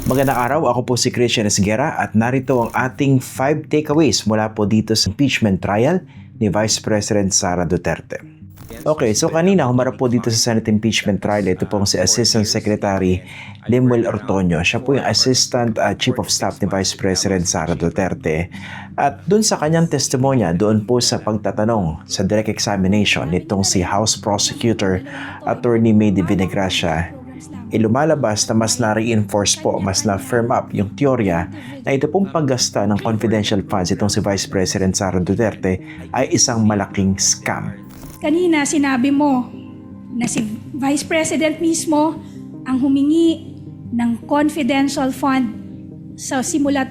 Magandang araw, ako po si Christian Esguerra at narito ang ating 5 takeaways mula po dito sa impeachment trial ni Vice President Sara Duterte. Okay, so kanina humarap po dito sa Senate impeachment trial. Ito pong si Assistant Secretary Lemuel Ortoño. Siya po yung Assistant Chief of Staff ni Vice President Sara Duterte. At dun sa kanyang testimonya, doon po sa pagtatanong sa direct examination nitong si House Prosecutor Attorney May de Vinegracia, lumalabas na mas na-reinforce po, mas na-firm up yung teorya na ito pong paggasta ng confidential funds itong si Vice President Sara Duterte ay isang malaking scam. Kanina sinabi mo na si Vice President mismo ang humingi ng confidential fund sa simula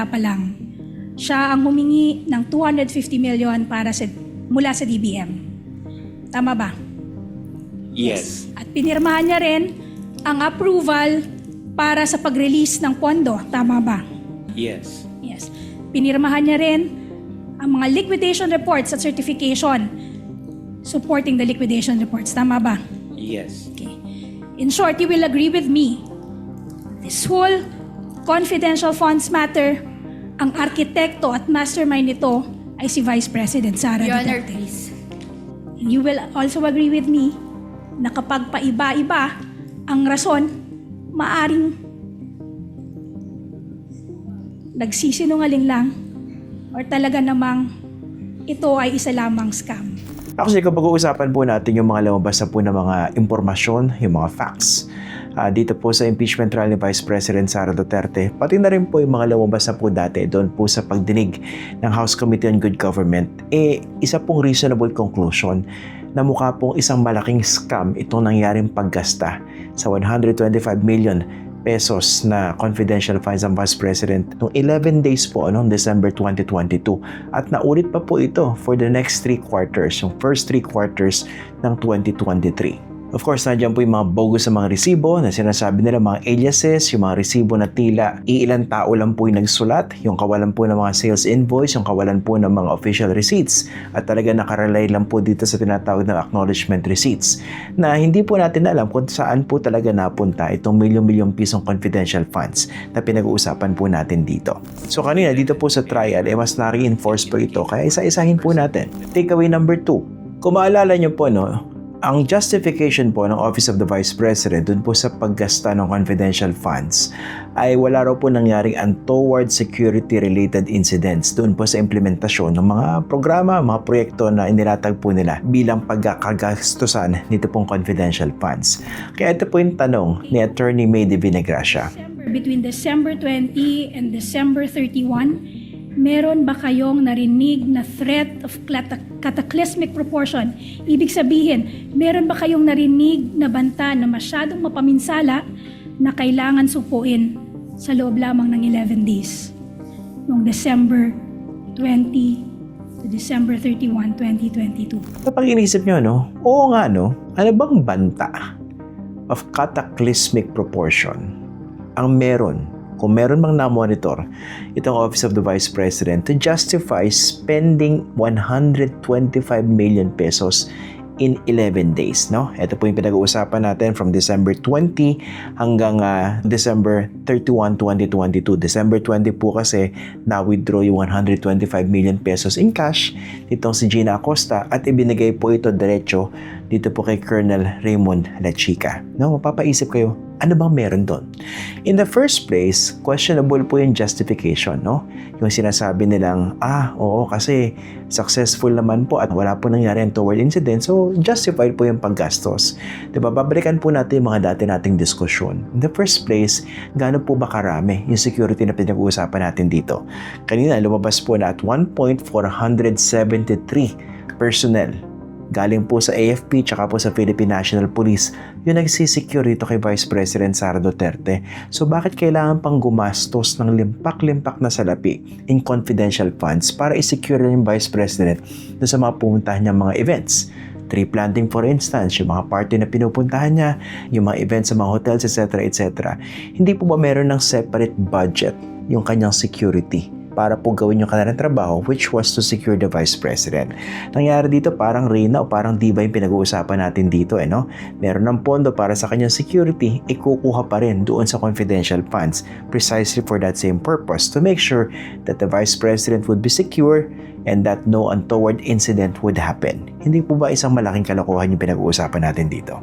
pa lang. Siya ang humingi ng 250 million mula sa DBM. Tama ba? Yes. At pinirmahan niya rin ang approval para sa pag-release ng pondo. Tama ba? Yes. Yes. Pinirmahan niya rin ang mga liquidation reports at certification supporting the liquidation reports. Tama ba? Yes. Okay. In short, you will agree with me. This whole confidential funds matter, ang arkitekto at mastermind nito ay si Vice President Sara Your Honor, Duterte. please. You will also agree with me na kapag paiba-iba ang rason, maaring nagsisinungaling lang or talaga namang ito ay isa lamang scam. Actually, kapag uusapan po natin yung mga lumabas na po ng mga impormasyon, yung mga facts, dito po sa impeachment trial ni Vice President Sara Duterte, pati na rin po yung mga lumabas na po dati doon po sa pagdinig ng House Committee on Good Government, isa pong reasonable conclusion na mukha pong isang malaking scam itong nangyaring paggasta sa 125 million pesos na confidential funds ng Vice President noong 11 days po noong December 2022. At naulit pa po ito for the next 3 quarters, yung first 3 quarters ng 2023. Of course, nandiyan po yung mga bogus sa mga resibo na sinasabi nila mga aliases, yung mga resibo na tila iilang tao lang po yung nagsulat, yung kawalan po ng mga sales invoice, yung kawalan po ng mga official receipts, at talaga nakarelay lang po dito sa tinatawag na acknowledgement receipts na hindi po natin alam kung saan po talaga napunta itong milyon-milyong pisong confidential funds na pinag-uusapan po natin dito. So kanina dito po sa trial, mas na-reinforce po ito, kaya isa-isahin po natin. Takeaway number 2. Kung maalala nyo po, ang justification po ng Office of the Vice President dun po sa paggasta ng confidential funds ay wala raw po nangyaring untoward security-related incidents dun po sa implementasyon ng mga programa, mga proyekto na inilatag po nila bilang pagkakagastusan nito pong confidential funds. Kaya ito po yung tanong ni Attorney May de Vinegracia. Between December 20 and December 31, meron ba kayong narinig na threat of cataclysmic proportion? Ibig sabihin, meron ba kayong narinig na banta na masyadong mapaminsala na kailangan supuin sa loob lamang ng 11 days? Noong December 20 to December 31, 2022. Kapag inisip nyo, oo nga ano bang banta of cataclysmic proportion ang meron? Kung meron mang na-monitor itong Office of the Vice President to justify spending 125 million pesos in 11 days, Ito po yung pinag-uusapan natin from December 20 hanggang December 31, 2022. December 20 po kasi na-withdraw yung 125 million pesos in cash nitong si Gina Acosta at ibinigay po ito diretso dito po kay Colonel Raymond Lachica. Mapapaisip kayo, ano bang meron doon? In the first place, questionable po yung justification, Yung sinasabi nilang, oo, kasi successful naman po at wala po nangyari untoward incident, so justified po yung paggastos. Diba? Babalikan po natin yung mga dati nating diskusyon. In the first place, gaano po ba karami yung security na pinag-uusapan natin dito? Kanina, lumabas po na at 1.473 personnel galing po sa AFP tsaka po sa Philippine National Police yung nagsisecure dito kay Vice President Sara Duterte. So bakit kailangan pang gumastos ng limpak-limpak na salapi in confidential funds para i-secure yung Vice President doon sa mga pumuntahan niyang mga events? Tree planting for instance, yung mga party na pinupuntahan niya, yung mga events sa mga hotels, etc. etc. Hindi po ba meron ng separate budget yung kanyang security para po gawin yung kanilang trabaho, which was to secure the Vice President. Nangyari dito parang Reyna o parang Diva yung pinag-uusapan natin dito no? Meron ng pondo para sa kanyang security, ikukuha pa rin doon sa confidential funds precisely for that same purpose, to make sure that the Vice President would be secure and that no untoward incident would happen. Hindi po ba isang malaking kalokohan yung pinag-uusapan natin dito?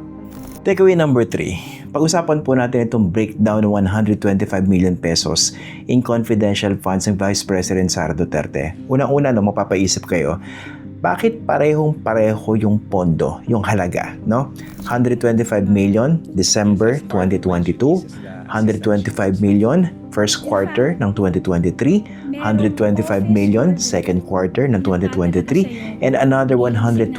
Takeaway number 3. Pag-usapan po natin itong breakdown ng 125 million pesos in confidential funds ng Vice President Sara Duterte. Unang-una, mapapaisip kayo, bakit parehong-pareho yung pondo, yung halaga, no? 125 million December 2022, 125 million first quarter ng 2023, 125 million second quarter ng 2023, and another 125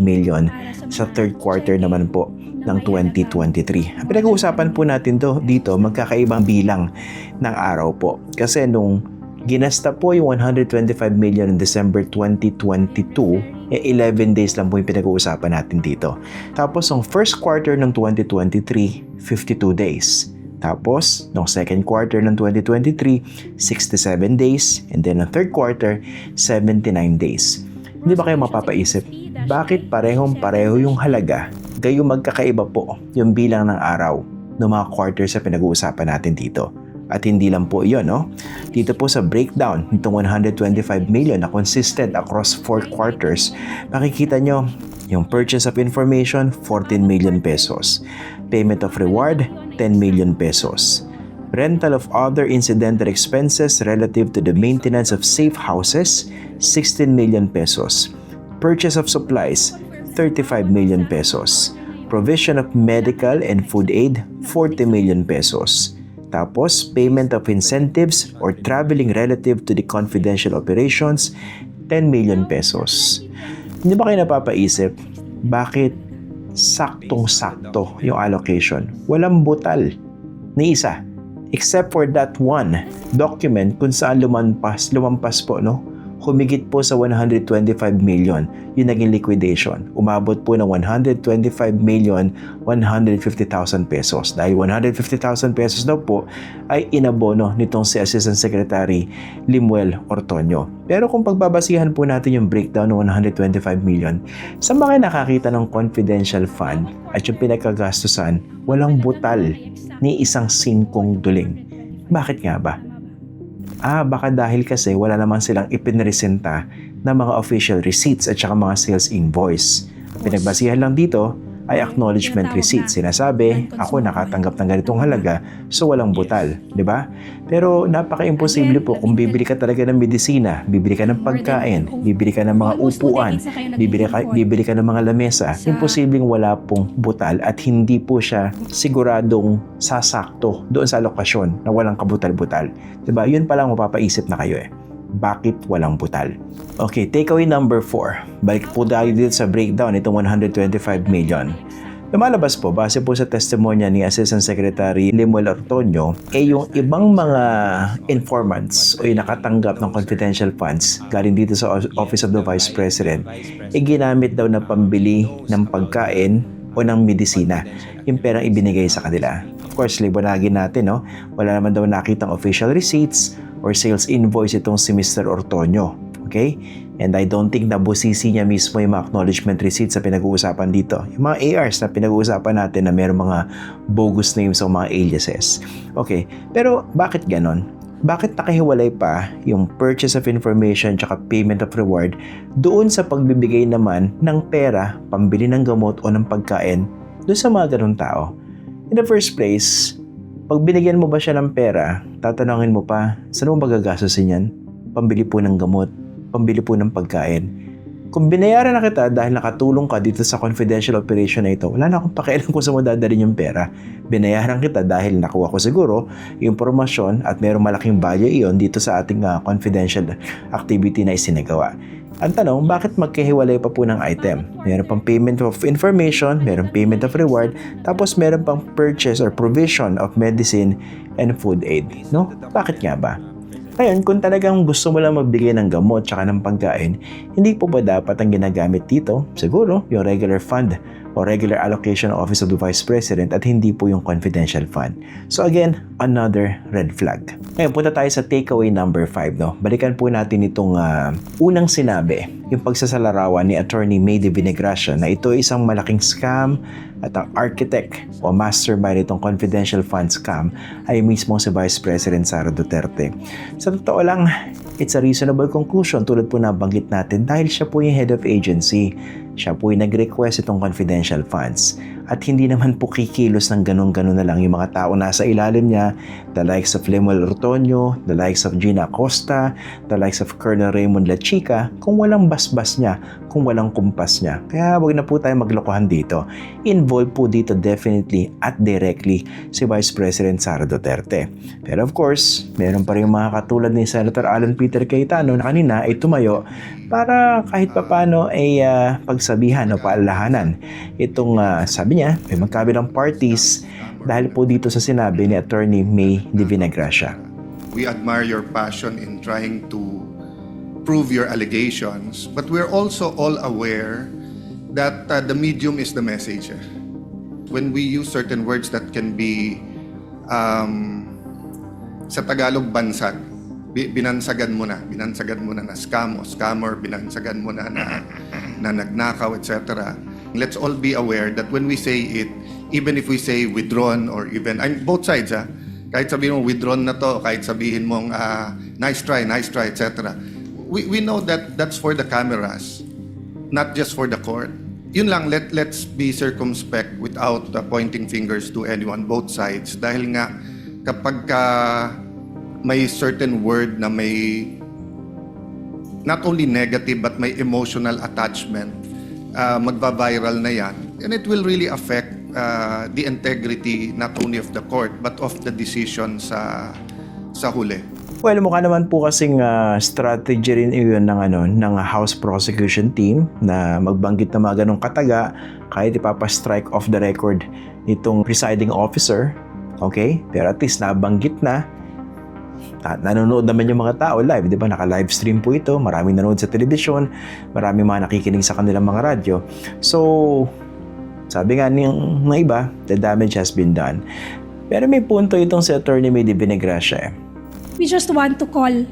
million sa third quarter naman po ng 2023. Pinag-uusapan po natin dito magkakaibang bilang ng araw po. Kasi nung ginasta po yung 125 million in December 2022, 11 days lang po yung pinag-uusapan natin dito. Tapos yung first quarter ng 2023, 52 days. Tapos, nung second quarter ng 2023, 67 days. And then, ang third quarter, 79 days. Hindi ba kayo mapapaisip, bakit parehong-pareho yung halaga? Gayong magkakaiba po yung bilang ng araw ng mga quarters sa pinag-uusapan natin dito. At hindi lang po yun, no? Dito po sa breakdown nitong 125 million na consistent across 4 quarters, makikita nyo yung purchase of information, 14 million pesos. Payment of reward, 10 million pesos. Rental of other incidental expenses relative to the maintenance of safe houses, 16 million pesos. Purchase of supplies, 35 million pesos. Provision of medical and food aid, 40 million pesos. Tapos, payment of incentives or traveling relative to the confidential operations, 10 million pesos. Hindi ba kayo napapaisip, bakit saktong-sakto yung allocation? Walang butal ni isa. Except for that one document kung saan lumampas po, no? Humigit po sa 125 million yung naging liquidation. Umabot po ng 125 million 150,000 pesos. Dahil 150,000 pesos daw po ay inabono nitong si Assistant Secretary Limuel Ortonio. Pero kung pagbabasihan po natin yung breakdown ng 125 million, sa mga nakakita ng confidential fund at yung pinagkagastusan, walang butal ni isang singkong duling. Bakit nga ba? Baka dahil kasi wala naman silang ipinresenta na mga official receipts at saka mga sales invoice. Pinagbasihan lang dito ay acknowledgement receipt. Sinasabi, ako nakatanggap ng ganitong halaga, so walang butal, di ba? Pero napaka-imposible po kung bibili ka talaga ng medisina, bibili ka ng pagkain, bibili ka ng mga upuan, bibili ka ng mga lamesa, imposibleng wala pong butal at hindi po siya siguradong sasakto doon sa alokasyon na walang kabutal-butal. Di ba? Yun palang mapapaisip na kayo Bakit walang butal? Okay, takeaway number 4. Balik po tayo dito sa breakdown itong 125 million. Lumalabas po, base po sa testimonya ni Assistant Secretary Limuel Ortonio, yung ibang mga informants o yung nakatanggap ng confidential funds galing dito sa Office of the Vice President, ginamit daw na pambili ng pagkain o ng medisina, yung perang ibinigay sa kanila. Of course, liwanagin natin, no? Wala naman daw nakitang official receipts or sales invoice itong si Mr. Ortonio. Okay? And I don't think nabusisi niya mismo yung mga acknowledgement receipts sa pinag-uusapan dito. Yung mga ARs na pinag-uusapan natin na mayroong mga bogus names o mga aliases. Okay, pero bakit ganon? Bakit nakahiwalay pa yung purchase of information tsaka payment of reward doon sa pagbibigay naman ng pera, pambili ng gamot o ng pagkain doon sa mga ganong tao? In the first place, pag binigyan mo ba siya ng pera, tatanungin mo pa, saan mo magagastusin yan? Pambili po ng gamot, pambili po ng pagkain. Kung binayaran na kita dahil nakatulong ka dito sa confidential operation na ito, wala na akong pakialam kung saan mo dadalhin yung pera. Binayaran kita dahil nakuha ko siguro yung impormasyon at mayroong malaking value iyon dito sa ating confidential activity na isinagawa. Ang tanong, bakit magkahiwalay pa po ng item? Meron pang payment of information, meron payment of reward, tapos meron pang purchase or provision of medicine and food aid. No? Bakit nga ba? Ngayon, kung talagang gusto mo lang magbigay ng gamot tsaka ng pagkain, hindi po ba dapat ang ginagamit dito? Siguro, yung regular fund o regular allocation of Office of the Vice President at hindi po yung confidential fund. So again, another red flag. Ngayon, punta tayo sa takeaway number 5. No? Balikan po natin itong unang sinabi, yung pagsasalarawan ni Attorney May de Vinegracia na ito ay isang malaking scam at ang architect o mastermind itong confidential fund scam ay mismo si Vice President Sara Duterte. Sa totoo lang, it's a reasonable conclusion tulad po na banggit natin dahil siya po yung head of agency. Siya po yung nag-request itong confidential funds. At hindi naman po kikilos ng ganun-ganun na lang yung mga tao nasa ilalim niya, the likes of Lemuel Ortonio, the likes of Gina Acosta, the likes of Colonel Raymond Lachica, kung walang basbas niya, kung walang kumpas niya. Kaya wag na po tayo maglokohan dito. Involved po dito definitely at directly si Vice President Sara Duterte. Pero of course, meron pa rin mga katulad ni Senator Alan Peter Cayetano na kanina ay tumayo para kahit papano ay pagsabihan o paalahanan itong sabi niya, may magkabilang parties dahil po dito sa sinabi ni Attorney May de Vinegracia. We admire your passion in trying to prove your allegations, but we're also all aware that the medium is the message. When we use certain words that can be sa Tagalog bansag, binansagan mo na na scam o scammer, binansagan mo na nagnakaw, etc. Let's all be aware that when we say it, even if we say withdrawn or even, both sides, kahit sabihin mo withdrawn na to, kahit sabihin mong nice try, etc. We know that that's for the cameras, not just for the court. Yun lang, let's be circumspect without pointing fingers to anyone, both sides. Dahil nga, kapag may certain word na may not only negative but may emotional attachment, magba-viral na yan, and it will really affect the integrity not only of the court but of the decision sa huli. Well, mukha naman po kasing strategy rin yun ng House Prosecution Team na magbanggit na mga ganong kataga kahit ipapastrike off the record itong presiding officer. Okay? Pero at least nabanggit na at nanonood naman yung mga tao live, di ba? Naka-live stream po ito, maraming nanonood sa telebisyon, maraming mga nakikinig sa kanilang mga radyo. So, sabi nga ng iba, the damage has been done. Pero may punto itong si Attorney May de Vinegracia. We just want to call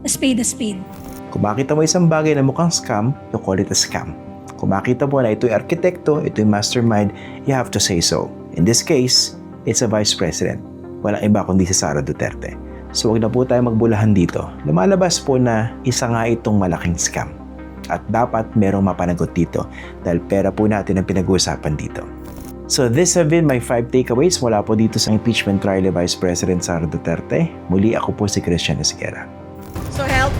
a spade a spade. Kung makita mo isang bagay na mukhang scam, you call it a scam. Kung makita mo na ito'y arkitekto, ito'y mastermind, you have to say so. In this case, it's a vice president. Walang iba kundi si Sara Duterte. So wag na po tayo magbulahan dito. Lumalabas po na isa nga itong malaking scam. At dapat merong mapanagot dito dahil pera po natin ang pinag-uusapan dito. So this have been my 5 takeaways mula po dito sa impeachment trial ni Vice President Sara Duterte. Muli ako po si Christian Esguerra. So help